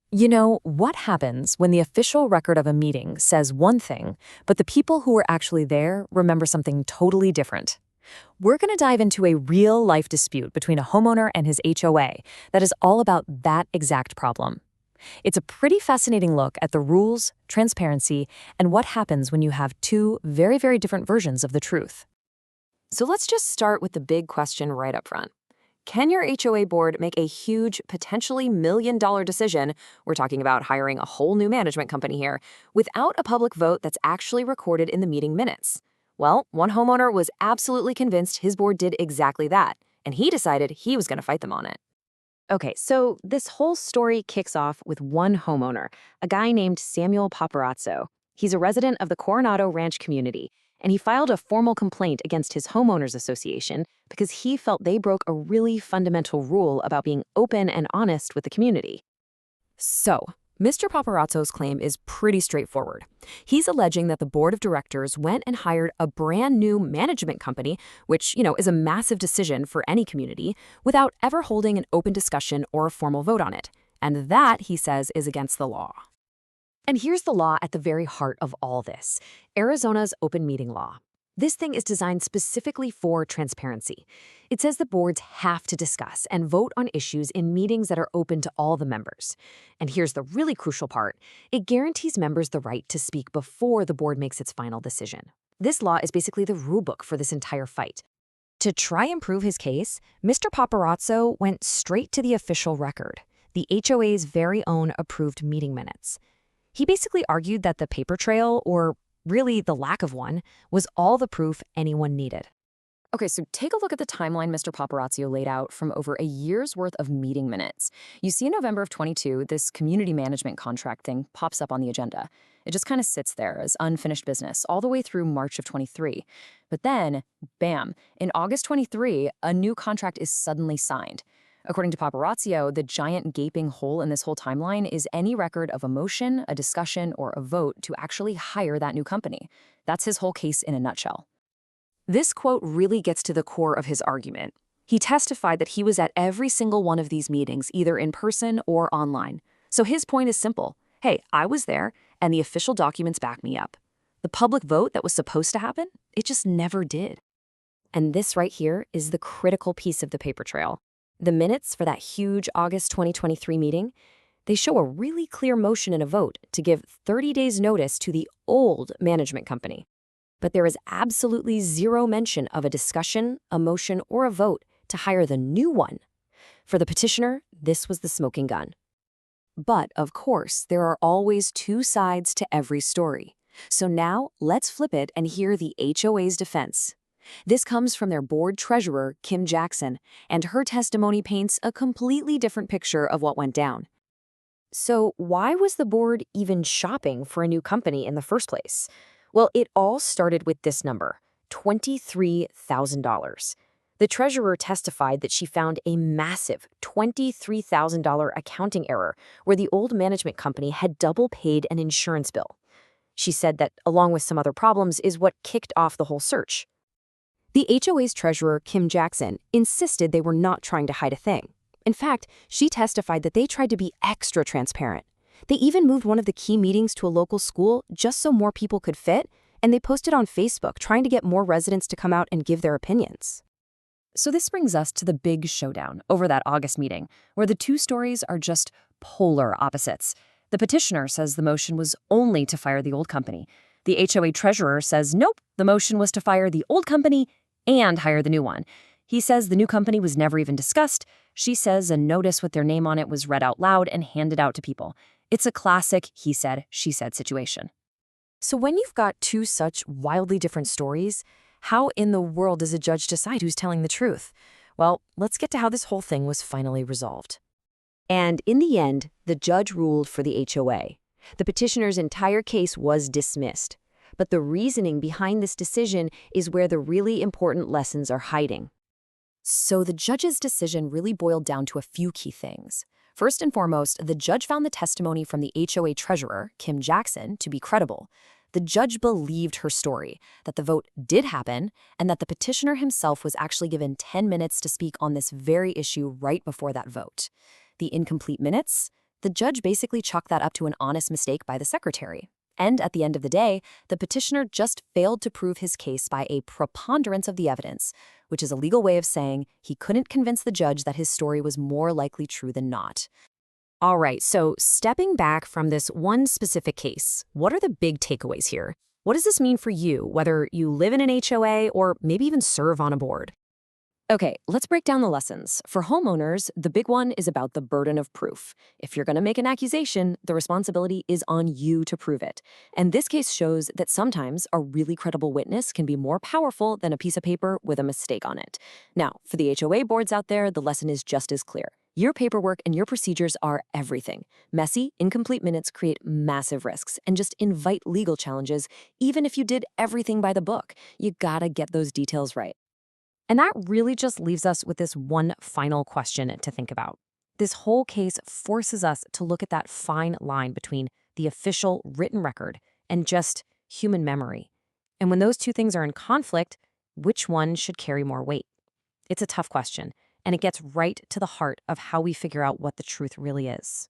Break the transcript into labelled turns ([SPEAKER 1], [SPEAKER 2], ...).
[SPEAKER 1] You know, what happens when the official record of a meeting says one thing, but the people who were actually there remember something totally different? We're going to dive into a real-life dispute between a homeowner and his HOA that is all about that exact problem. It's a pretty fascinating look at the rules, transparency, and what happens when you have two very, very different versions of the truth. So let's just start with the big question right up front. Can your HOA board make a huge, potentially million-dollar decision, we're talking about hiring a whole new management company here, without a public vote that's actually recorded in the meeting minutes? Well, one homeowner was absolutely convinced his board did exactly that, and he decided he was going to fight them on it. Okay, so this whole story kicks off with one homeowner, a guy named Samuel Paparazzo. He's a resident of the Coronado Ranch Community, and he filed a formal complaint against his homeowners association because he felt they broke a really fundamental rule about being open and honest with the community. So, Mr. Paparazzo's claim is pretty straightforward. He's alleging that the board of directors went and hired a brand new management company, which, is a massive decision for any community, without ever holding an open discussion or a formal vote on it. And that, he says, is against the law. And here's the law at the very heart of all this: Arizona's open meeting law. This thing is designed specifically for transparency. It says the boards have to discuss and vote on issues in meetings that are open to all the members. And here's the really crucial part: it guarantees members the right to speak before the board makes its final decision. This law is basically the rulebook for this entire fight. To try and prove his case, Mr. Paparazzo went straight to the official record, the HOA's very own approved meeting minutes. He basically argued that the paper trail, or really the lack of one, was all the proof anyone needed. Okay, so take a look at the timeline Mr. Paparazzo laid out from over a year's worth of meeting minutes. You see in November of 22, this community management contract thing pops up on the agenda. It just kind of sits there as unfinished business all the way through March of 23. But then, bam, in August 23, a new contract is suddenly signed. According to Paparazzo, the giant gaping hole in this whole timeline is any record of a motion, a discussion, or a vote to actually hire that new company. That's his whole case in a nutshell. This quote really gets to the core of his argument. He testified that he was at every single one of these meetings, either in person or online. So his point is simple. Hey, I was there, and the official documents back me up. The public vote that was supposed to happen, it just never did. And this right here is the critical piece of the paper trail. The minutes for that huge August 2023 meeting, they show a really clear motion and a vote to give 30 days notice to the old management company. But there is absolutely zero mention of a discussion, a motion, or a vote to hire the new one. For the petitioner, this was the smoking gun. But, of course, there are always two sides to every story. So now, let's flip it and hear the HOA's defense. This comes from their board treasurer, Kim Jackson, and her testimony paints a completely different picture of what went down. So why was the board even shopping for a new company in the first place? Well, it all started with this number, $23,000. The treasurer testified that she found a massive $23,000 accounting error where the old management company had double paid an insurance bill. She said that, along with some other problems, is what kicked off the whole search. The HOA's treasurer, Kim Jackson, insisted they were not trying to hide a thing. In fact, she testified that they tried to be extra transparent. They even moved one of the key meetings to a local school just so more people could fit, and they posted on Facebook trying to get more residents to come out and give their opinions. So this brings us to the big showdown over that August meeting, where the two stories are just polar opposites. The petitioner says the motion was only to fire the old company. The HOA treasurer says nope, the motion was to fire the old company and hire the new one. He says the new company was never even discussed. She says a notice with their name on it was read out loud and handed out to people. It's a classic he said, she said situation. So when you've got two such wildly different stories, how in the world does a judge decide who's telling the truth? Well, let's get to how this whole thing was finally resolved. And in the end, the judge ruled for the HOA. The petitioner's entire case was dismissed. But the reasoning behind this decision is where the really important lessons are hiding. So the judge's decision really boiled down to a few key things. First and foremost, the judge found the testimony from the HOA treasurer, Kim Jackson, to be credible. The judge believed her story, that the vote did happen, and that the petitioner himself was actually given 10 minutes to speak on this very issue right before that vote. The incomplete minutes? The judge basically chalked that up to an honest mistake by the secretary. And at the end of the day, the petitioner just failed to prove his case by a preponderance of the evidence, which is a legal way of saying he couldn't convince the judge that his story was more likely true than not. All right, so stepping back from this one specific case, what are the big takeaways here? What does this mean for you, whether you live in an HOA or maybe even serve on a board? Okay, let's break down the lessons. For homeowners, the big one is about the burden of proof. If you're going to make an accusation, the responsibility is on you to prove it. And this case shows that sometimes a really credible witness can be more powerful than a piece of paper with a mistake on it. Now, for the HOA boards out there, the lesson is just as clear. Your paperwork and your procedures are everything. Messy, incomplete minutes create massive risks and just invite legal challenges, even if you did everything by the book. You gotta get those details right. And that really just leaves us with this one final question to think about. This whole case forces us to look at that fine line between the official written record and just human memory. And when those two things are in conflict, which one should carry more weight? It's a tough question, and it gets right to the heart of how we figure out what the truth really is.